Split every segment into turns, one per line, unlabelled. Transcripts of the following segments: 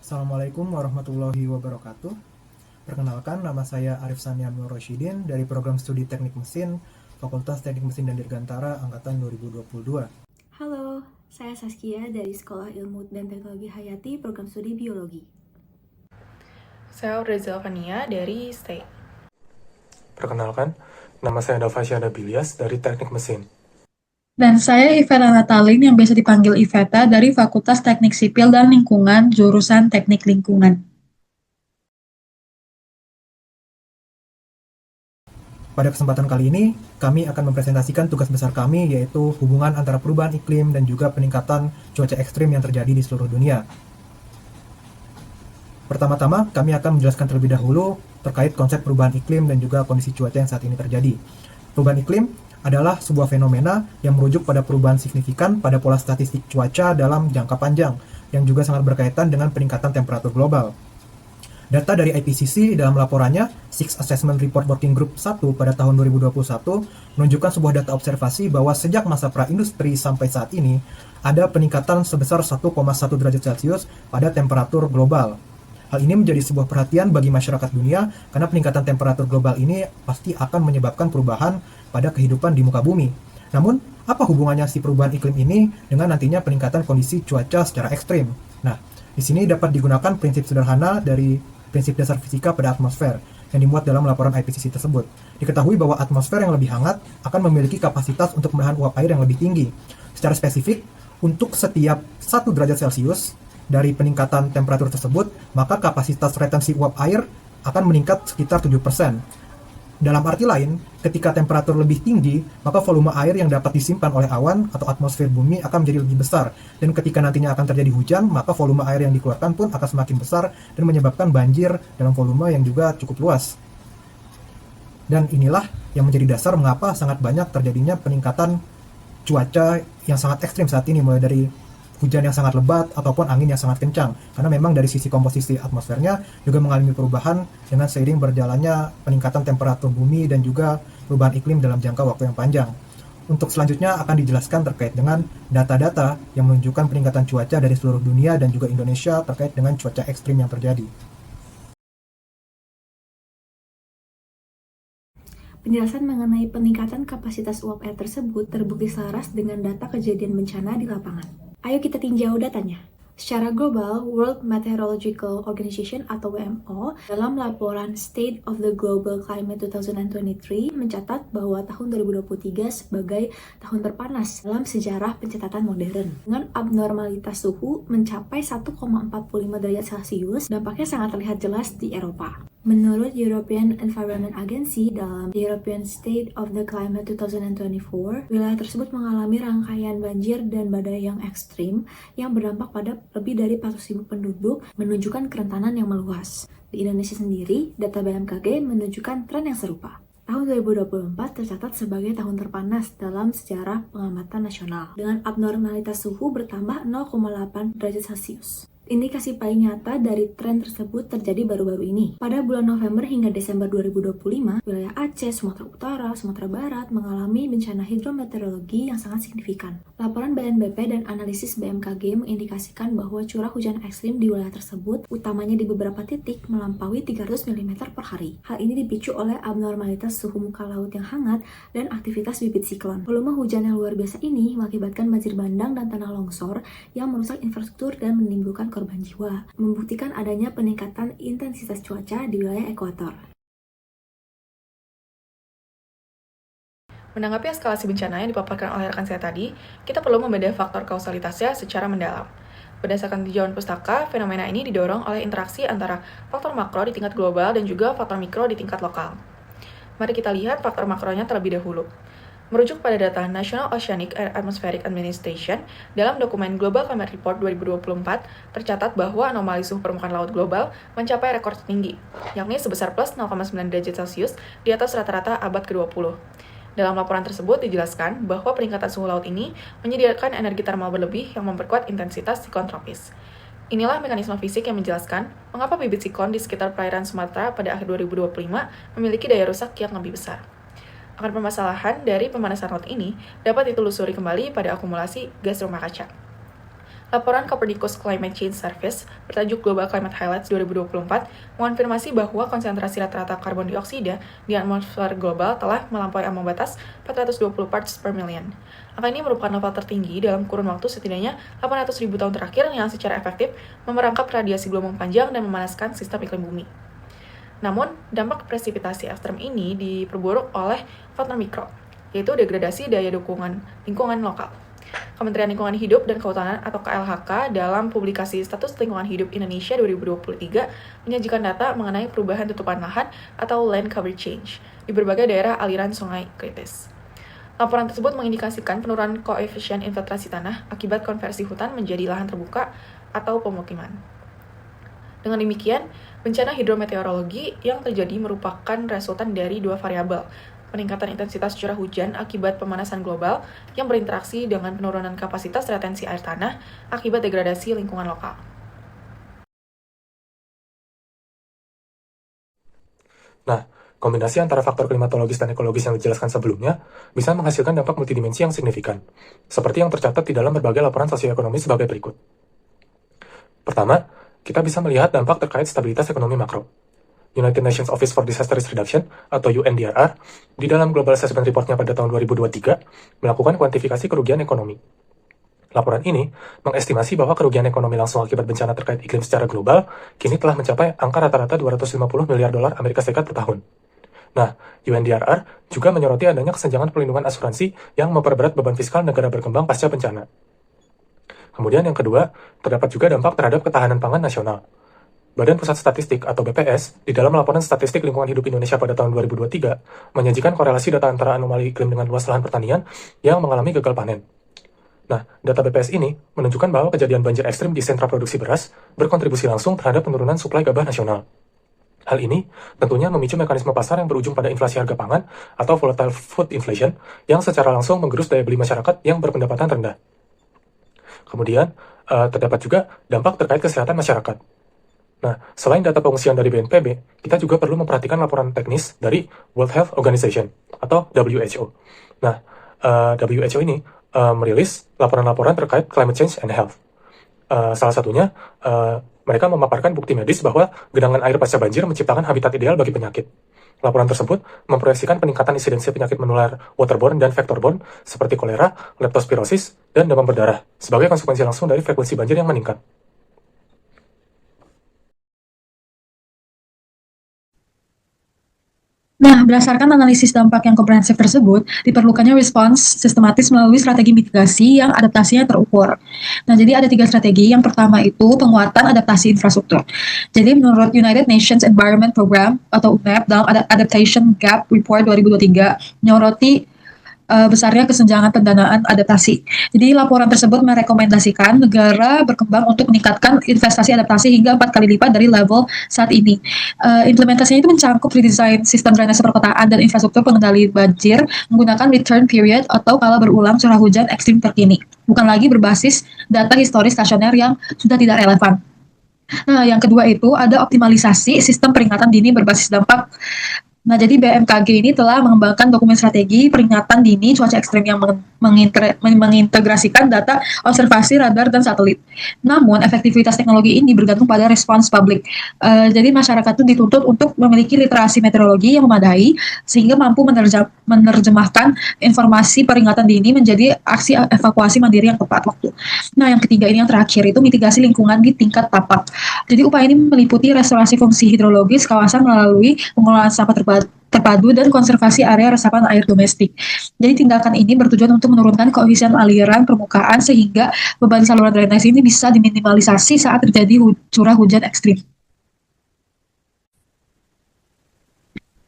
Assalamualaikum warahmatullahi wabarakatuh. Perkenalkan, nama saya Arif Sania Nur Roshidin dari Program Studi Teknik Mesin, Fakultas Teknik Mesin dan Dirgantara Angkatan 2022.
Halo, saya Saskia dari Sekolah Ilmu dan Teknologi Hayati Program Studi Biologi.
Saya Reza Fania dari STEI.
Perkenalkan, nama saya Dava Bilyas dari Teknik Mesin.
Dan saya Iveta Natalin yang biasa dipanggil Iveta dari Fakultas Teknik Sipil dan Lingkungan, jurusan Teknik Lingkungan.
Pada kesempatan kali ini, kami akan mempresentasikan tugas besar kami, yaitu hubungan antara perubahan iklim dan juga peningkatan cuaca ekstrim yang terjadi di seluruh dunia. Pertama-tama, kami akan menjelaskan terlebih dahulu terkait konsep perubahan iklim dan juga kondisi cuaca yang saat ini terjadi. Perubahan iklim adalah sebuah fenomena yang merujuk pada perubahan signifikan pada pola statistik cuaca dalam jangka panjang, yang juga sangat berkaitan dengan peningkatan temperatur global. Data dari IPCC dalam laporannya, Sixth Assessment Report Working Group 1 pada tahun 2021 menunjukkan sebuah data observasi bahwa sejak masa pra-industri sampai saat ini, ada peningkatan sebesar 1,1 derajat Celcius pada temperatur global. Hal ini menjadi sebuah perhatian bagi masyarakat dunia karena peningkatan temperatur global ini pasti akan menyebabkan perubahan pada kehidupan di muka bumi. Namun, apa hubungannya si perubahan iklim ini dengan nantinya peningkatan kondisi cuaca secara ekstrim? Nah, di sini dapat digunakan prinsip sederhana dari prinsip dasar fisika pada atmosfer yang dimuat dalam laporan IPCC tersebut. Diketahui bahwa atmosfer yang lebih hangat akan memiliki kapasitas untuk menahan uap air yang lebih tinggi. Secara spesifik, untuk setiap 1 derajat Celcius dari peningkatan temperatur tersebut, maka kapasitas retensi uap air akan meningkat sekitar 7%. Dalam arti lain, ketika temperatur lebih tinggi, maka volume air yang dapat disimpan oleh awan atau atmosfer bumi akan menjadi lebih besar. Dan ketika nantinya akan terjadi hujan, maka volume air yang dikeluarkan pun akan semakin besar dan menyebabkan banjir dalam volume yang juga cukup luas. Dan inilah yang menjadi dasar mengapa sangat banyak terjadinya peningkatan cuaca yang sangat ekstrim saat ini, mulai dari hujan yang sangat lebat ataupun angin yang sangat kencang, karena memang dari sisi komposisi atmosfernya juga mengalami perubahan dengan seiring berjalannya peningkatan temperatur bumi dan juga perubahan iklim dalam jangka waktu yang panjang. Untuk selanjutnya akan dijelaskan terkait dengan data-data yang menunjukkan peningkatan cuaca dari seluruh dunia dan juga Indonesia terkait dengan cuaca ekstrim yang terjadi.
Penjelasan mengenai peningkatan kapasitas uap air tersebut terbukti selaras dengan data kejadian bencana di lapangan. Ayo kita tinjau datanya. Secara global, World Meteorological Organization atau WMO dalam laporan State of the Global Climate 2023 mencatat bahwa tahun 2023 sebagai tahun terpanas dalam sejarah pencatatan modern. Dengan abnormalitas suhu mencapai 1,45 derajat Celcius, dampaknya sangat terlihat jelas di Eropa. Menurut European Environment Agency dalam The European State of the Climate 2024, wilayah tersebut mengalami rangkaian banjir dan badai yang ekstrim yang berdampak pada lebih dari 400.000 penduduk, menunjukkan kerentanan yang meluas. Di Indonesia sendiri, data BMKG menunjukkan tren yang serupa. Tahun 2024 tercatat sebagai tahun terpanas dalam sejarah pengamatan nasional, dengan abnormalitas suhu bertambah 0,8 derajat Celcius. Indikasi paling nyata dari tren tersebut terjadi baru-baru ini. Pada bulan November hingga Desember 2025, wilayah Aceh, Sumatera Utara, Sumatera Barat mengalami bencana hidrometeorologi yang sangat signifikan. Laporan BNPB dan analisis BMKG mengindikasikan bahwa curah hujan ekstrim di wilayah tersebut, utamanya di beberapa titik, melampaui 300 mm per hari. Hal ini dipicu oleh abnormalitas suhu muka laut yang hangat dan aktivitas bibit siklon. Volume hujan yang luar biasa ini mengakibatkan banjir bandang dan tanah longsor yang merusak infrastruktur dan menimbulkan korban jiwa, membuktikan adanya peningkatan intensitas cuaca di wilayah ekuator.
Menanggapi eskalasi bencana yang dipaparkan oleh rekan saya tadi, kita perlu membedah faktor kausalitasnya secara mendalam. Berdasarkan tinjauan pustaka, fenomena ini didorong oleh interaksi antara faktor makro di tingkat global dan juga faktor mikro di tingkat lokal. Mari kita lihat faktor makronya terlebih dahulu. Merujuk pada data National Oceanic and Atmospheric Administration, dalam dokumen Global Climate Report 2024, tercatat bahwa anomali suhu permukaan laut global mencapai rekor tertinggi, yakni sebesar plus 0,9 derajat Celcius di atas rata-rata abad ke-20. Dalam laporan tersebut dijelaskan bahwa peningkatan suhu laut ini menyediakan energi termal berlebih yang memperkuat intensitas siklon tropis. Inilah mekanisme fisik yang menjelaskan mengapa bibit siklon di sekitar perairan Sumatera pada akhir 2025 memiliki daya rusak yang lebih besar. Akar permasalahan dari pemanasan laut ini dapat ditelusuri kembali pada akumulasi gas rumah kaca. Laporan Copernicus Climate Change Service bertajuk Global Climate Highlights 2024 mengonfirmasi bahwa konsentrasi rata-rata karbon dioksida di atmosfer global telah melampaui ambang batas 420 parts per million. Angka ini merupakan level tertinggi dalam kurun waktu setidaknya 800.000 tahun terakhir yang secara efektif memerangkap radiasi gelombang panjang dan memanaskan sistem iklim bumi. Namun, dampak presipitasi ekstrem ini diperburuk oleh faktor mikro, yaitu degradasi daya dukungan lingkungan lokal. Kementerian Lingkungan Hidup dan Kehutanan atau KLHK dalam publikasi Status Lingkungan Hidup Indonesia 2023 menyajikan data mengenai perubahan tutupan lahan atau land cover change di berbagai daerah aliran sungai kritis. Laporan tersebut mengindikasikan penurunan koefisien infiltrasi tanah akibat konversi hutan menjadi lahan terbuka atau pemukiman. Dengan demikian, bencana hidrometeorologi yang terjadi merupakan resultan dari dua variabel, peningkatan intensitas curah hujan akibat pemanasan global yang berinteraksi dengan penurunan kapasitas retensi air tanah akibat degradasi lingkungan lokal.
Nah, kombinasi antara faktor klimatologis dan ekologis yang dijelaskan sebelumnya bisa menghasilkan dampak multidimensi yang signifikan, seperti yang tercatat di dalam berbagai laporan sosioekonomi sebagai berikut. Pertama, kita bisa melihat dampak terkait stabilitas ekonomi makro. United Nations Office for Disaster Risk Reduction atau UNDRR di dalam Global Assessment Report-nya pada tahun 2023 melakukan kuantifikasi kerugian ekonomi. Laporan ini mengestimasi bahwa kerugian ekonomi langsung akibat bencana terkait iklim secara global kini telah mencapai angka rata-rata 250 miliar dolar Amerika Serikat per tahun. Nah, UNDRR juga menyoroti adanya kesenjangan pelindungan asuransi yang memperberat beban fiskal negara berkembang pasca bencana. Kemudian yang kedua, terdapat juga dampak terhadap ketahanan pangan nasional. Badan Pusat Statistik atau BPS di dalam laporan statistik lingkungan hidup Indonesia pada tahun 2023 menyajikan korelasi data antara anomali iklim dengan luas lahan pertanian yang mengalami gagal panen. Nah, data BPS ini menunjukkan bahwa kejadian banjir ekstrim di sentra produksi beras berkontribusi langsung terhadap penurunan suplai gabah nasional. Hal ini tentunya memicu mekanisme pasar yang berujung pada inflasi harga pangan atau volatile food inflation yang secara langsung menggerus daya beli masyarakat yang berpendapatan rendah. Kemudian, terdapat juga dampak terkait kesehatan masyarakat. Nah, selain data pengungsian dari BNPB, kita juga perlu memperhatikan laporan teknis dari World Health Organization atau WHO. Nah, WHO ini merilis laporan-laporan terkait climate change and health. Salah satunya, mereka memaparkan bukti medis bahwa genangan air pasca banjir menciptakan habitat ideal bagi penyakit. Laporan tersebut memproyeksikan peningkatan insidensi penyakit menular waterborne dan vectorborne seperti kolera, leptospirosis, dan demam berdarah sebagai konsekuensi langsung dari frekuensi banjir yang meningkat.
Nah, berdasarkan analisis dampak yang komprehensif tersebut, diperlukannya respons sistematis melalui strategi mitigasi yang adaptasinya terukur. Nah, jadi ada 3 strategi. Yang pertama itu penguatan adaptasi infrastruktur. Jadi menurut United Nations Environment Program atau UNEP dalam Adaptation Gap Report 2023 menyoroti besarnya kesenjangan pendanaan adaptasi. Jadi laporan tersebut merekomendasikan negara berkembang untuk meningkatkan investasi adaptasi hingga 4 kali lipat dari level saat ini. Implementasinya itu mencangkup redesign sistem drainase perkotaan dan infrastruktur pengendali banjir menggunakan return period atau kala berulang curah hujan ekstrim terkini, bukan lagi berbasis data historis stasioner yang sudah tidak relevan. Nah, yang kedua itu ada optimalisasi sistem peringatan dini berbasis dampak. Nah, jadi BMKG ini telah mengembangkan dokumen strategi peringatan dini cuaca ekstrim yang mengintegrasikan data observasi radar dan satelit. Namun, efektivitas teknologi ini bergantung pada respons publik. Jadi, masyarakat itu dituntut untuk memiliki literasi meteorologi yang memadai sehingga mampu menerjemahkan informasi peringatan dini menjadi aksi evakuasi mandiri yang tepat waktu. Nah, yang ketiga ini yang terakhir itu mitigasi lingkungan di tingkat tapak. Jadi, upaya ini meliputi restorasi fungsi hidrologis kawasan melalui pengelolaan sampah terpadu dan konservasi area resapan air domestik. Jadi tindakan ini bertujuan untuk menurunkan koefisien aliran permukaan sehingga beban saluran drainase ini bisa diminimalisasi saat terjadi curah hujan ekstrim.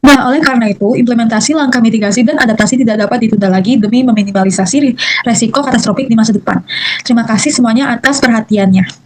Nah, oleh karena itu, implementasi langkah mitigasi dan adaptasi tidak dapat ditunda lagi demi meminimalisasi resiko katastrofik di masa depan. Terima kasih semuanya atas perhatiannya.